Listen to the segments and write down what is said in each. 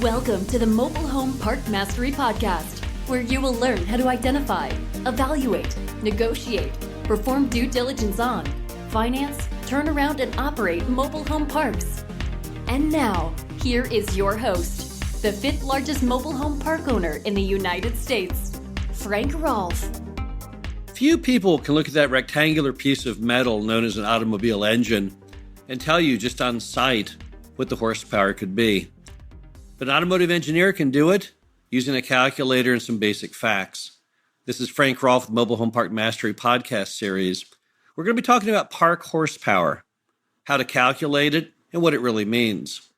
Welcome to the Mobile Home Park Mastery Podcast, where you will learn how to identify, evaluate, negotiate, perform due diligence on, finance, turn around, and operate mobile home parks. And now, here is your host, the fifth largest mobile home park owner in the United States, Frank Rolfe. Few people can look at that rectangular piece of metal known as an automobile engine and tell you just on sight what the horsepower could be. But an automotive engineer can do it using a calculator and some basic facts. This is Frank Rolfe with Mobile Home Park Mastery podcast series. We're going to be talking about park horsepower, how to calculate it, and what it really means.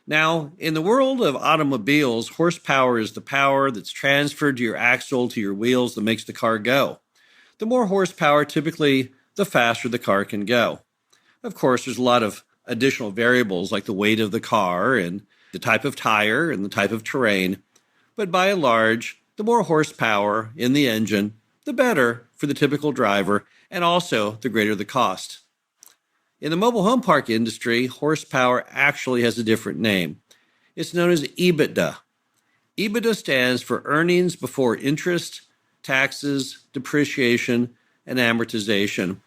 Now, in the world of automobiles, horsepower is the power that's transferred to your axle to your wheels that makes the car go. The more horsepower, typically, the faster the car can go. Of course, there's a lot of additional variables like the weight of the car and the type of tire and the type of terrain. But by and large, the more horsepower in the engine, the better for the typical driver, and also the greater the cost. In the mobile home park industry, horsepower actually has a different name. It's known as EBITDA. EBITDA stands for earnings before interest, taxes, depreciation, and amortization.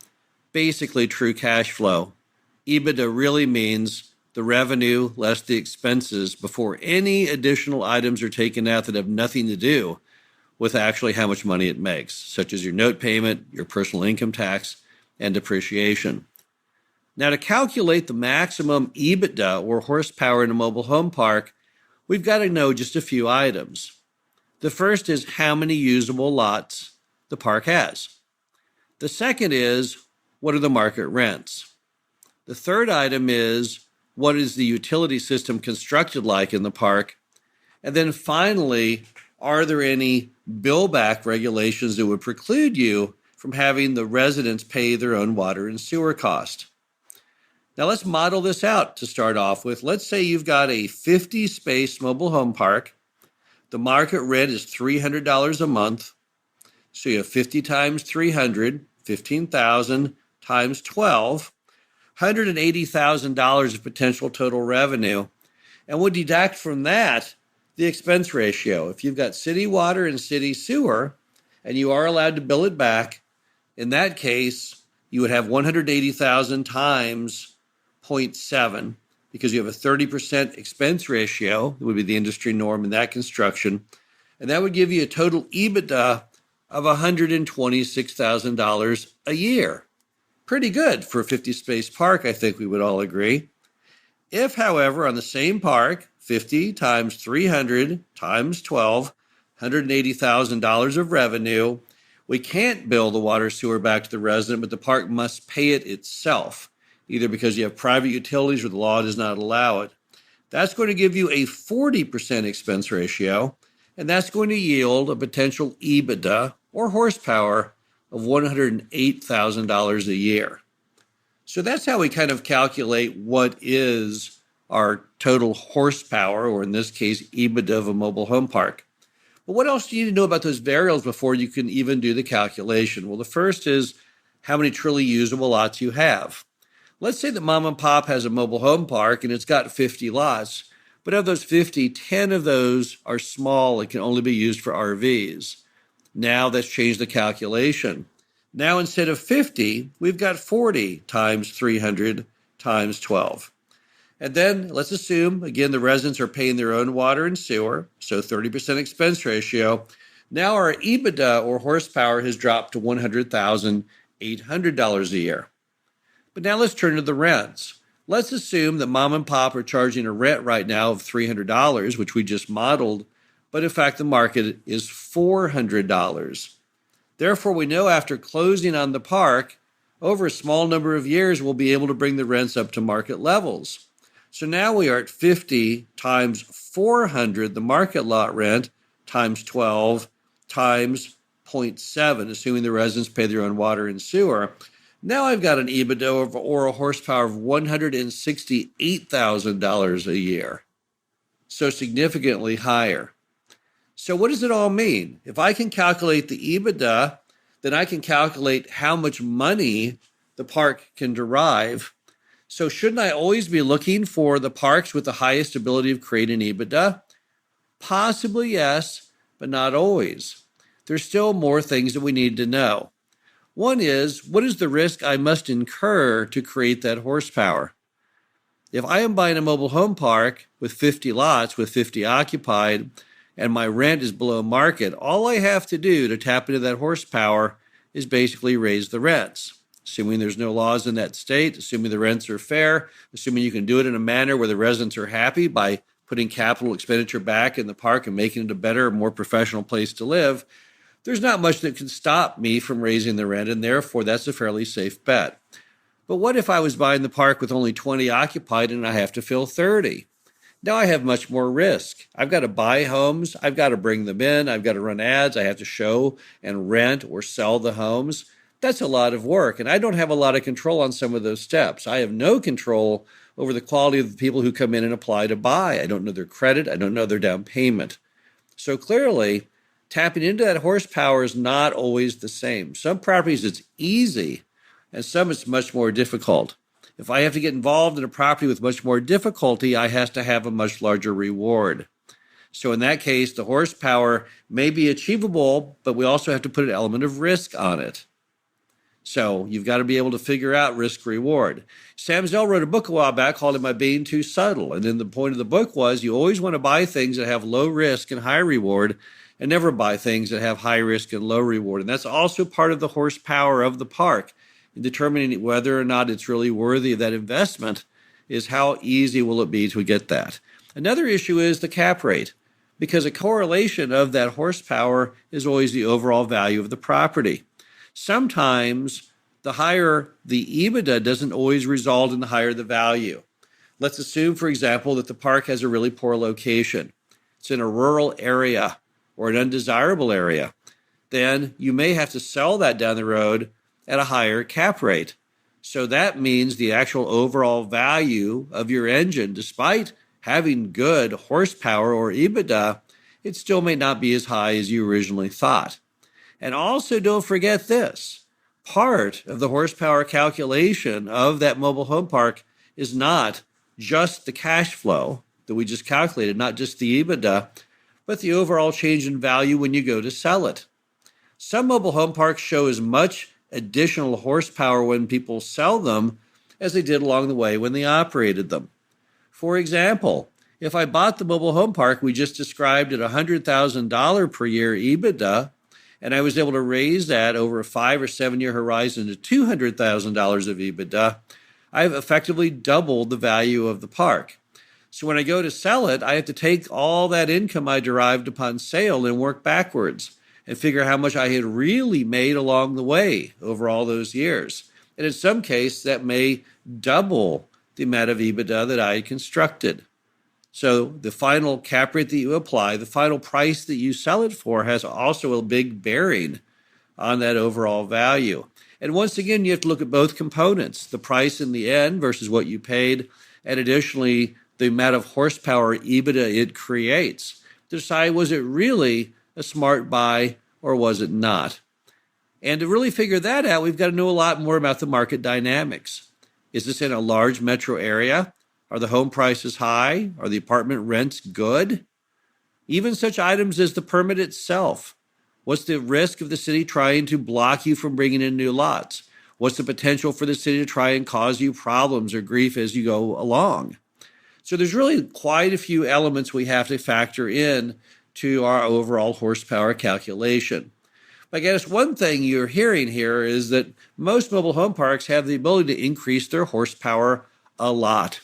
Basically true cash flow. EBITDA really means the revenue less the expenses before any additional items are taken out that have nothing to do with actually how much money it makes, such as your note payment, your personal income tax, and depreciation. Now, to calculate the maximum EBITDA or horsepower in a mobile home park, we've got to know just a few items. The first is how many usable lots the park has. The second is, what are the market rents? The third item is, what is the utility system constructed like in the park? And then finally, are there any bill-back regulations that would preclude you from having the residents pay their own water and sewer cost? Now let's model this out to start off with. Let's say you've got a 50-space mobile home park. The market rent is $300 a month. So you have 50 times 300, 15,000 times 12. $180,000 of potential total revenue. And we'll deduct from that the expense ratio. If you've got city water and city sewer, and you are allowed to bill it back, in that case, you would have 180,000 times 0.7, because you have a 30% expense ratio. That would be the industry norm in that construction. And that would give you a total EBITDA of $126,000 a year. Pretty good for a 50-space park, I think we would all agree. If, however, on the same park, 50 times 300 times 12, $180,000 of revenue, we can't bill the water sewer back to the resident, but the park must pay it itself, either because you have private utilities or the law does not allow it. That's going to give you a 40% expense ratio, and that's going to yield a potential EBITDA, or horsepower, of $108,000 a year. So that's how we kind of calculate what is our total horsepower, or in this case, EBITDA of a mobile home park. But what else do you need to know about those variables before you can even do the calculation? Well, the first is how many truly usable lots you have. Let's say that mom and pop has a mobile home park and it's got 50 lots, but of those 50, 10 of those are small and can only be used for RVs. Now that's changed the calculation. Now instead of 50, we've got 40 times 300 times 12. And then let's assume, again, the residents are paying their own water and sewer, so 30% expense ratio. Now our EBITDA or horsepower has dropped to $100,800 a year. But now let's turn to the rents. Let's assume that mom and pop are charging a rent right now of $300, which we just modeled, but in fact the market is $400. Therefore, we know after closing on the park, over a small number of years, we'll be able to bring the rents up to market levels. So now we are at 50 times 400, the market lot rent, times 12, times 0.7, assuming the residents pay their own water and sewer. Now I've got an EBITDA or a horsepower of $168,000 a year. So significantly higher. So what does it all mean? If I can calculate the EBITDA, then I can calculate how much money the park can derive. So shouldn't I always be looking for the parks with the highest ability of creating EBITDA? Possibly yes, but not always. There's still more things that we need to know. One is, what is the risk I must incur to create that horsepower? If I am buying a mobile home park with 50 lots with 50 occupied and my rent is below market, all I have to do to tap into that horsepower is basically raise the rents. Assuming there's no laws in that state, assuming the rents are fair, assuming you can do it in a manner where the residents are happy by putting capital expenditure back in the park and making it a better, more professional place to live, there's not much that can stop me from raising the rent, and therefore that's a fairly safe bet. But what if I was buying the park with only 20 occupied and I have to fill 30? Now I have much more risk. I've got to buy homes. I've got to bring them in. I've got to run ads. I have to show and rent or sell the homes. That's a lot of work, and I don't have a lot of control on some of those steps. I have no control over the quality of the people who come in and apply to buy. I don't know their credit. I don't know their down payment. So clearly, tapping into that horsepower is not always the same. Some properties it's easy, and some it's much more difficult. If I have to get involved in a property with much more difficulty, I have to have a much larger reward. So in that case, the horsepower may be achievable, but we also have to put an element of risk on it. So you've got to be able to figure out risk reward. Sam Zell wrote a book a while back called Am I Being Too Subtle? And then the point of the book was you always want to buy things that have low risk and high reward and never buy things that have high risk and low reward. And that's also part of the horsepower of the park. In determining whether or not it's really worthy of that investment is how easy will it be to get that. Another issue is the cap rate, because a correlation of that horsepower is always the overall value of the property. Sometimes the higher the EBITDA doesn't always result in the higher the value. Let's assume, for example, that the park has a really poor location. It's in a rural area or an undesirable area. Then you may have to sell that down the road at a higher cap rate. So that means the actual overall value of your engine, despite having good horsepower or EBITDA, it still may not be as high as you originally thought. And also don't forget this. Part of the horsepower calculation of that mobile home park is not just the cash flow that we just calculated, not just the EBITDA, but the overall change in value when you go to sell it. Some mobile home parks show as much additional horsepower when people sell them as they did along the way when they operated them. For example, if I bought the mobile home park we just described at $100,000 per year EBITDA, and I was able to raise that over a 5 or 7 year horizon to $200,000 of EBITDA, I've effectively doubled the value of the park. So when I go to sell it, I have to take all that income I derived upon sale and work backwards and figure how much I had really made along the way over all those years. And in some cases, that may double the amount of EBITDA that I had constructed. So the final cap rate that you apply, the final price that you sell it for, has also a big bearing on that overall value. And once again, you have to look at both components, the price in the end versus what you paid, and additionally, the amount of horsepower EBITDA it creates to decide, was it really a smart buy or was it not? And to really figure that out, we've got to know a lot more about the market dynamics. Is this in a large metro area? Are the home prices high? Are the apartment rents good? Even such items as the permit itself. What's the risk of the city trying to block you from bringing in new lots? What's the potential for the city to try and cause you problems or grief as you go along? So there's really quite a few elements we have to factor in to our overall horsepower calculation. But I guess one thing you're hearing here is that most mobile home parks have the ability to increase their horsepower a lot.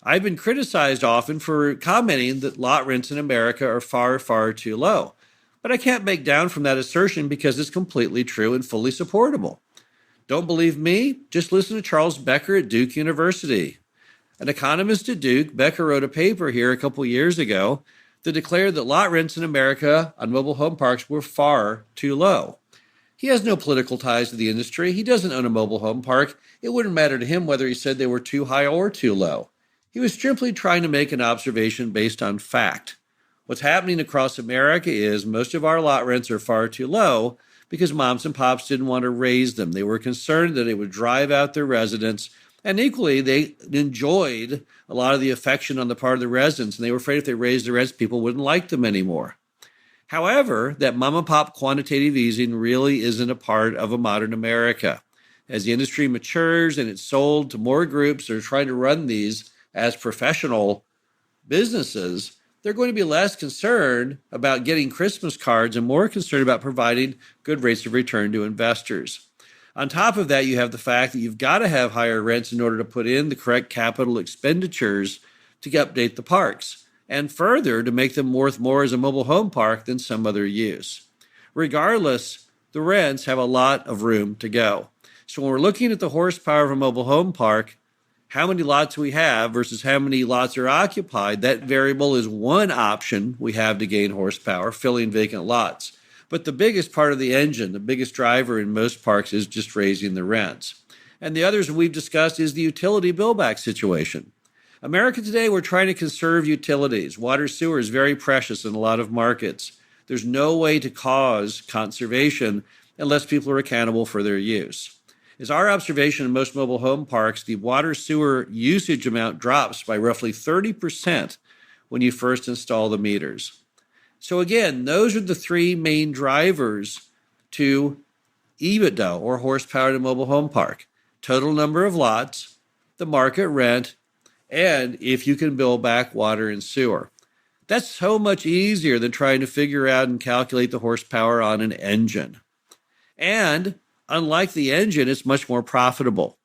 I've been criticized often for commenting that lot rents in America are far, far too low. But I can't back down from that assertion because it's completely true and fully supportable. Don't believe me? Just listen to Charles Becker at Duke University. An economist at Duke, Becker wrote a paper here a couple years ago that declared that lot rents in America on mobile home parks were far too low. He has no political ties to the industry. He doesn't own a mobile home park. It wouldn't matter to him whether he said they were too high or too low. He was simply trying to make an observation based on fact. What's happening across America is most of our lot rents are far too low because moms and pops didn't want to raise them. They were concerned that it would drive out their residents And equally, they enjoyed a lot of the affection on the part of the residents, and they were afraid if they raised the rents, people wouldn't like them anymore. However, that mom-and-pop quantitative easing really isn't a part of a modern America. As the industry matures and it's sold to more groups that are trying to run these as professional businesses, they're going to be less concerned about getting Christmas cards and more concerned about providing good rates of return to investors. On top of that, you have the fact that you've got to have higher rents in order to put in the correct capital expenditures to update the parks, and further, to make them worth more as a mobile home park than some other use. Regardless, the rents have a lot of room to go. So when we're looking at the horsepower of a mobile home park, how many lots we have versus how many lots are occupied, that variable is one option we have to gain horsepower, filling vacant lots. But the biggest part of the engine, the biggest driver in most parks, is just raising the rents. And the others we've discussed is the utility bill-back situation. America today, we're trying to conserve utilities. Water, sewer is very precious in a lot of markets. There's no way to cause conservation unless people are accountable for their use. As our observation in most mobile home parks, the water sewer usage amount drops by roughly 30% when you first install the meters. So again, those are the three main drivers to EBITDA, or horsepower, to mobile home park: total number of lots, the market rent, and if you can build back water and sewer. That's so much easier than trying to figure out and calculate the horsepower on an engine. And unlike the engine, it's much more profitable.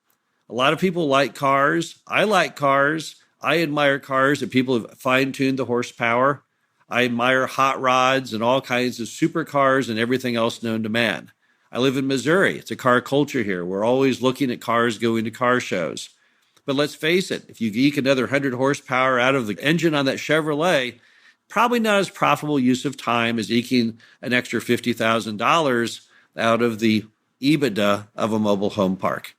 A lot of people like cars. I like cars. I admire cars that people have fine-tuned the horsepower. I admire hot rods and all kinds of supercars and everything else known to man. I live in Missouri. It's a car culture here. We're always looking at cars, going to car shows. But let's face it, if you eke another 100 horsepower out of the engine on that Chevrolet, probably not as profitable use of time as eking an extra $50,000 out of the EBITDA of a mobile home park.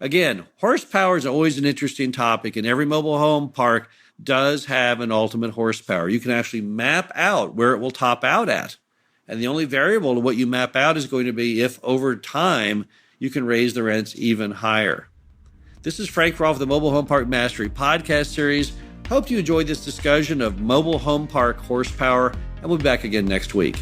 Again, horsepower is always an interesting topic, and every mobile home park does have an ultimate horsepower. You can actually map out where it will top out at. And the only variable to what you map out is going to be if over time you can raise the rents even higher. This is Frank Rolfe of the Mobile Home Park Mastery podcast series. Hope you enjoyed this discussion of mobile home park horsepower, and we'll be back again next week.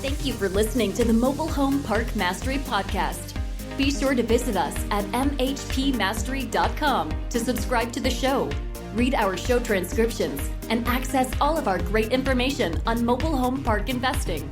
Thank you for listening to the Mobile Home Park Mastery podcast. Be sure to visit us at mhpmastery.com to subscribe to the show, read our show transcriptions, and access all of our great information on mobile home park investing.